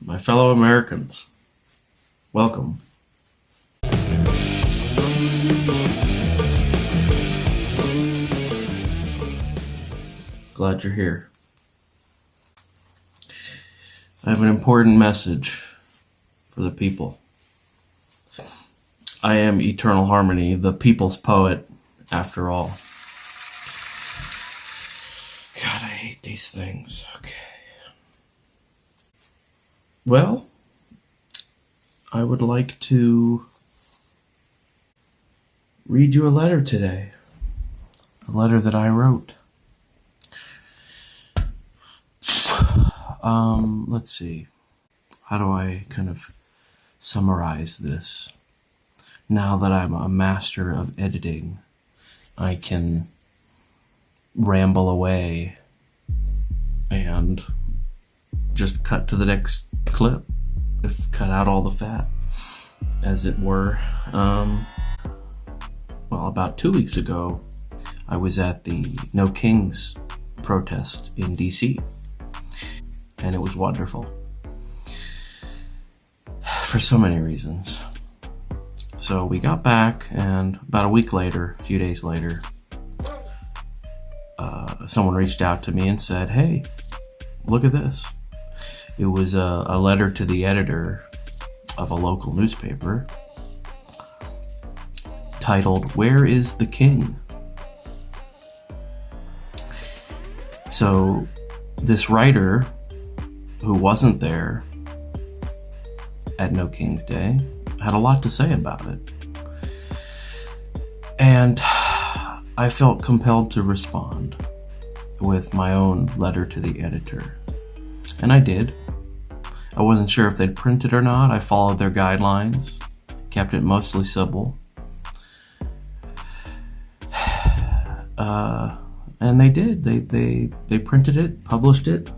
My fellow Americans, welcome. Glad you're here. I have an important message for the people. I am Eternal Harmony, the people's poet, after all. God, I hate these things. Okay. Well, I would like to read you a letter today. A letter that I wrote. Let's see. How do I kind of summarize this? Now that I'm a master of editing, I can ramble away and just cut to the next clip. Cut out all the fat, as it were. Well, about 2 weeks ago, I was at the No KiNGS protest in DC, and it was wonderful for so many reasons. So we got back, and about a week later, a few days later, someone reached out to me and said, "Hey, look at this." It was a letter to the editor of a local newspaper titled, "Where is the King?" So this writer, who wasn't there at No KiNGS Day, had a lot to say about it. And I felt compelled to respond with my own letter to the editor. And I did. I wasn't sure if they'd print it or not. I followed their guidelines, kept it mostly civil. And they did. They printed it, published it.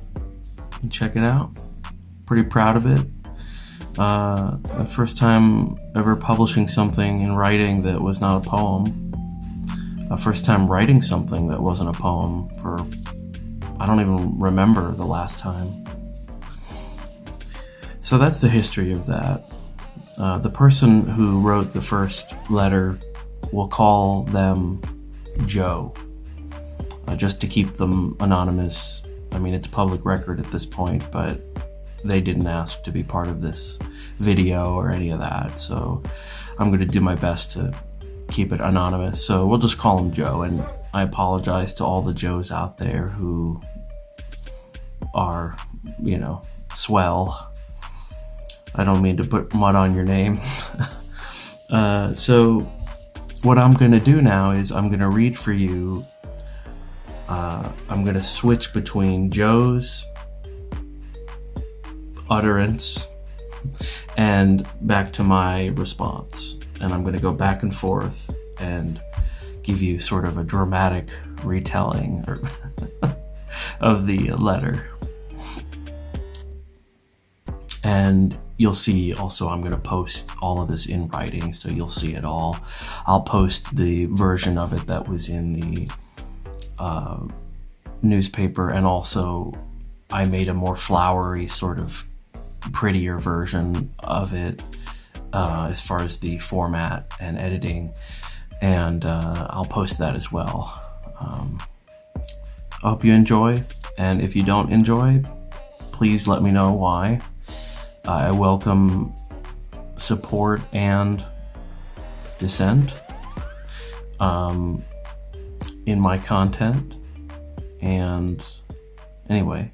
Check it out. Pretty proud of it. The first time ever publishing something in writing that was not a poem. First time writing something that wasn't a poem for, I don't even remember the last time. So that's the history of that. The person who wrote the first letter, we'll call them Joe, just to keep them anonymous. I mean, it's a public record at this point, but they didn't ask to be part of this video or any of that. So I'm going to do my best to keep it anonymous. So we'll just call him Joe. And I apologize to all the Joes out there who are, swell. I don't mean to put mud on your name. So what I'm going to do now is I'm going to read for you. I'm going to switch between Joe's utterance and back to my response. And I'm going to go back and forth and give you sort of a dramatic retelling of the letter. And you'll see also I'm going to post all of this in writing, so you'll see it all. I'll post the version of it that was in the newspaper, and also I made a more flowery, sort of prettier version of it as far as the format and editing, and I'll post that as well. I hope you enjoy, and if you don't enjoy, please let me know why. I welcome support and dissent in my content. And anyway,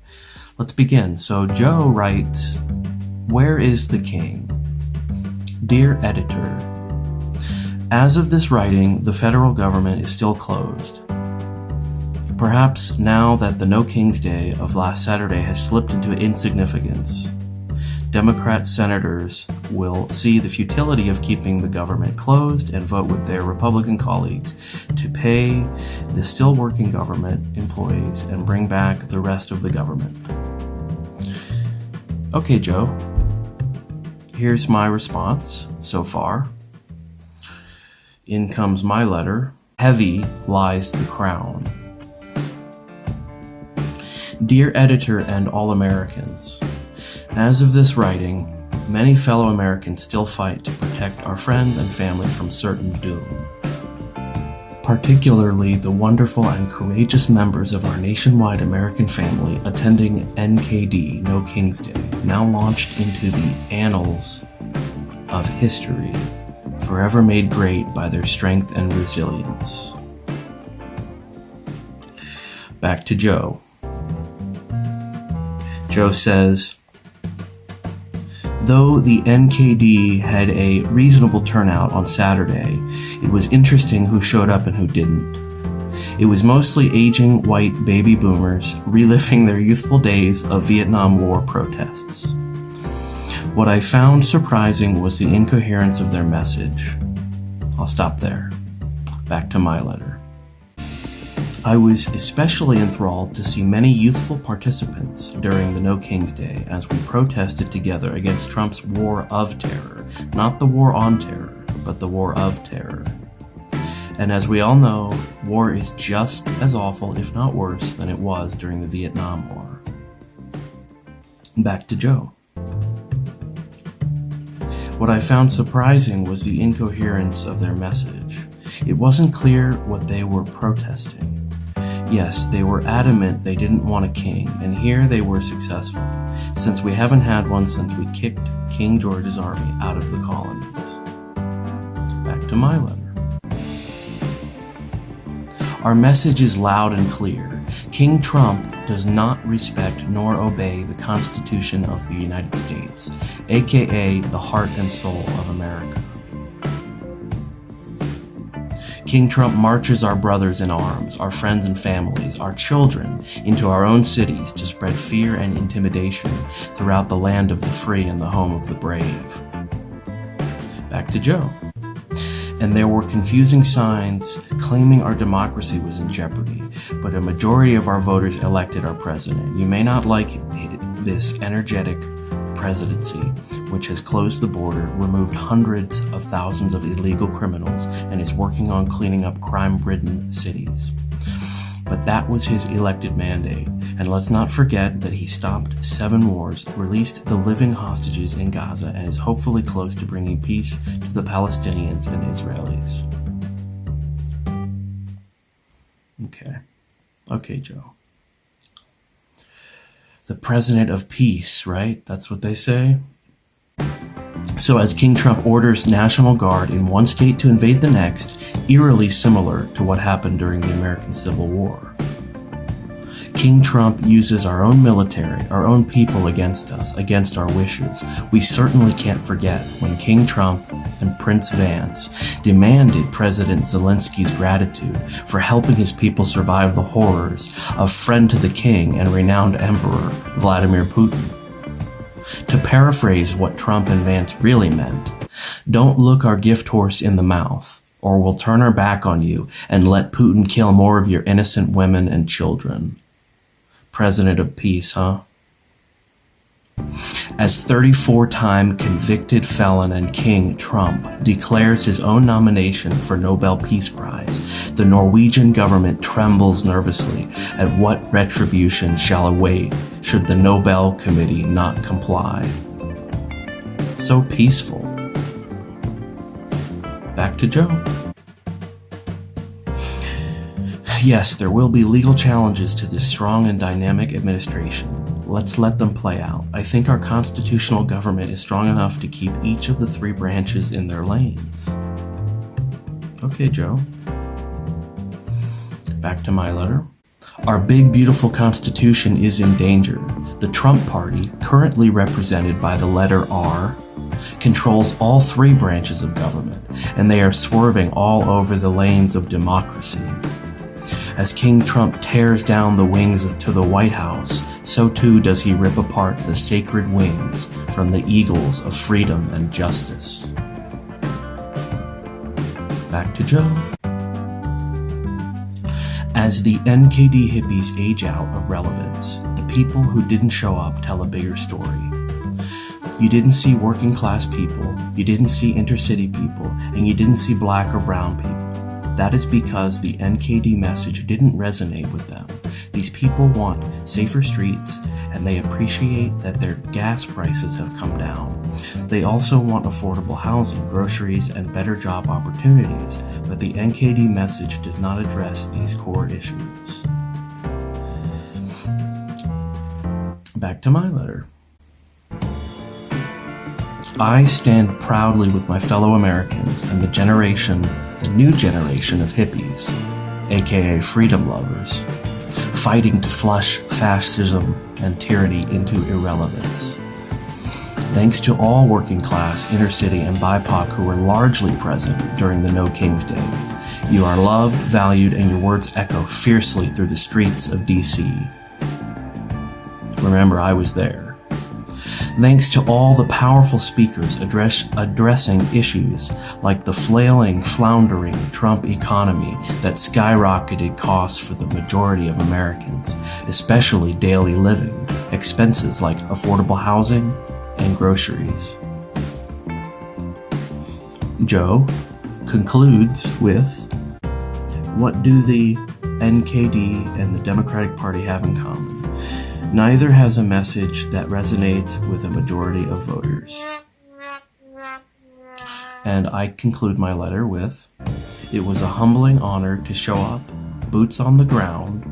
let's begin. So Joe writes, "Where is the King? Dear editor, as of this writing, the federal government is still closed. Perhaps now that the No KiNGS Day of last Saturday has slipped into insignificance, Democrat senators will see the futility of keeping the government closed and vote with their Republican colleagues to pay the still working government employees and bring back the rest of the government." Okay, Joe, here's my response so far. In comes my letter. Heavy lies the crown. Dear editor and all Americans, As of this writing, many fellow Americans still fight to protect our friends and family from certain doom. Particularly the wonderful and courageous members of our nationwide American family attending NKD, No King's Day, now launched into the annals of history, forever made great by their strength and resilience. Back to Joe. Joe says, though the NKD had a reasonable turnout on Saturday, it was interesting who showed up and who didn't. It was mostly aging white baby boomers reliving their youthful days of Vietnam War protests. What I found surprising was the incoherence of their message. I'll stop there. Back to my letter. I was especially enthralled to see many youthful participants during the No King's Day as we protested together against Trump's war of terror, not the war on terror, but the war of terror. And as we all know, war is just as awful, if not worse, than it was during the Vietnam War. Back to Joe. What I found surprising was the incoherence of their message. It wasn't clear what they were protesting. Yes, they were adamant they didn't want a king, and here they were successful, since we haven't had one since we kicked King George's army out of the colonies. Back to my letter. Our message is loud and clear. King Trump does not respect nor obey the Constitution of the United States, aka the heart and soul of America. King Trump marches our brothers in arms, our friends and families, our children into our own cities to spread fear and intimidation throughout the land of the free and the home of the brave. Back to Joe. And there were confusing signs claiming our democracy was in jeopardy, but a majority of our voters elected our president. You may not like this energetic presidency, which has closed the border, removed hundreds of thousands of illegal criminals, and is working on cleaning up crime-ridden cities. But that was his elected mandate, and let's not forget that he stopped 7 wars, released the living hostages in Gaza, and is hopefully close to bringing peace to the Palestinians and Israelis. Okay, Joe. The president of peace, right? That's what they say. So as King Trump orders National Guard in one state to invade the next, eerily similar to what happened during the American Civil War. King Trump uses our own military, our own people against us, against our wishes. We certainly can't forget when King Trump and Prince Vance demanded President Zelensky's gratitude for helping his people survive the horrors of friend to the king and renowned Emperor Vladimir Putin. To paraphrase what Trump and Vance really meant, don't look our gift horse in the mouth, or we'll turn our back on you and let Putin kill more of your innocent women and children. President of peace, huh? As 34-time convicted felon and King Trump declares his own nomination for Nobel Peace Prize, the Norwegian government trembles nervously at what retribution shall await should the Nobel Committee not comply. So peaceful. Back to Joe. Yes, there will be legal challenges to this strong and dynamic administration. Let's let them play out. I think our constitutional government is strong enough to keep each of the 3 branches in their lanes. Okay, Joe. Back to my letter. Our big, beautiful Constitution is in danger. The Trump Party, currently represented by the letter R, controls all 3 branches of government, and they are swerving all over the lanes of democracy. As King Trump tears down the wings to the White House, so too does he rip apart the sacred wings from the eagles of freedom and justice. Back to Joe. As the NKD hippies age out of relevance, the people who didn't show up tell a bigger story. You didn't see working class people, you didn't see intercity people, and you didn't see black or brown people. That is because the NKD message didn't resonate with them. These people want safer streets, and they appreciate that their gas prices have come down. They also want affordable housing, groceries, and better job opportunities, but the NKD message does not address these core issues. Back to my letter. I stand proudly with my fellow Americans and the new generation of hippies, aka freedom lovers, fighting to flush fascism and tyranny into irrelevance. Thanks to all working class, inner city, and BIPOC who were largely present during the No Kings Day. You are loved, valued, and your words echo fiercely through the streets of DC. Remember, I was there. Thanks to all the powerful speakers addressing issues like the flailing, floundering Trump economy that skyrocketed costs for the majority of Americans, especially daily living, expenses like affordable housing and groceries. Joe concludes with, what do the NKD and the Democratic Party have in common? Neither has a message that resonates with a majority of voters. And I conclude my letter with, it was a humbling honor to show up, boots on the ground,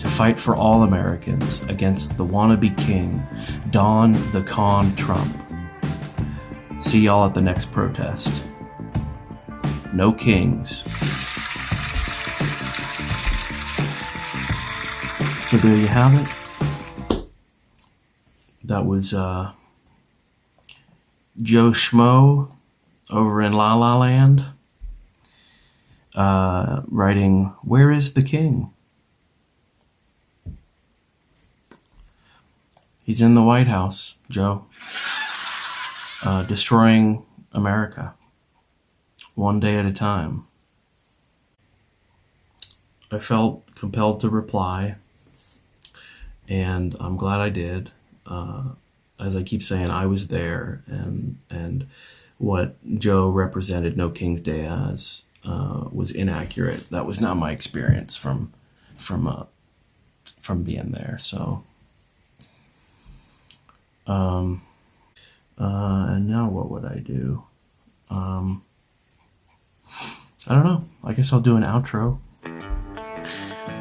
to fight for all Americans against the wannabe king, Don the Con Trump. See y'all at the next protest. No kings. So there you have it. That was Joe Schmo over in La La Land writing, "Where is the king?" He's in the White House, Joe, destroying America one day at a time. I felt compelled to reply, and I'm glad I did. As I keep saying, I was there, and what Joe represented No King's Day as was inaccurate. That was not my experience from being there. So, and now what would I do? I don't know. I guess I'll do an outro.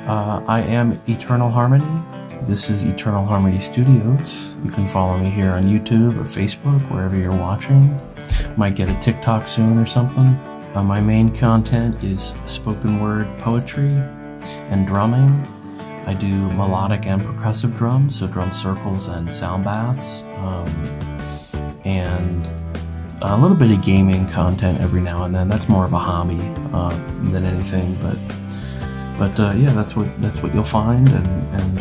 I am Eternal Harmony. This is Eternal Harmony Studios. You can follow me here on YouTube or Facebook, wherever you're watching. Might get a TikTok soon or something. My main content is spoken word poetry and drumming. I do melodic and percussive drums, so drum circles and sound baths. And a little bit of gaming content every now and then. That's more of a hobby than anything, but yeah, that's what you'll find, and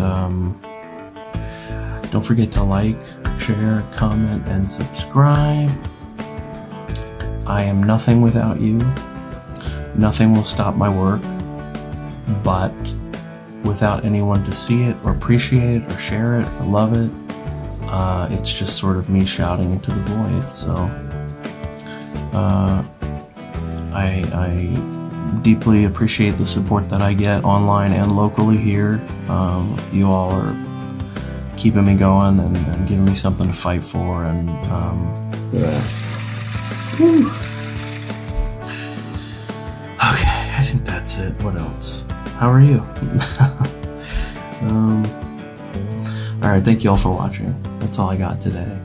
don't forget to like, share, comment, and subscribe. I am nothing without you. Nothing will stop my work, but without anyone to see it or appreciate it or share it or love it, it's just sort of me shouting into the void. So I deeply appreciate the support that I get online and locally here. You all are keeping me going and giving me something to fight for, and Woo. Okay, I think that's it. What else? How are you? Alright, thank you all for watching. That's all I got today.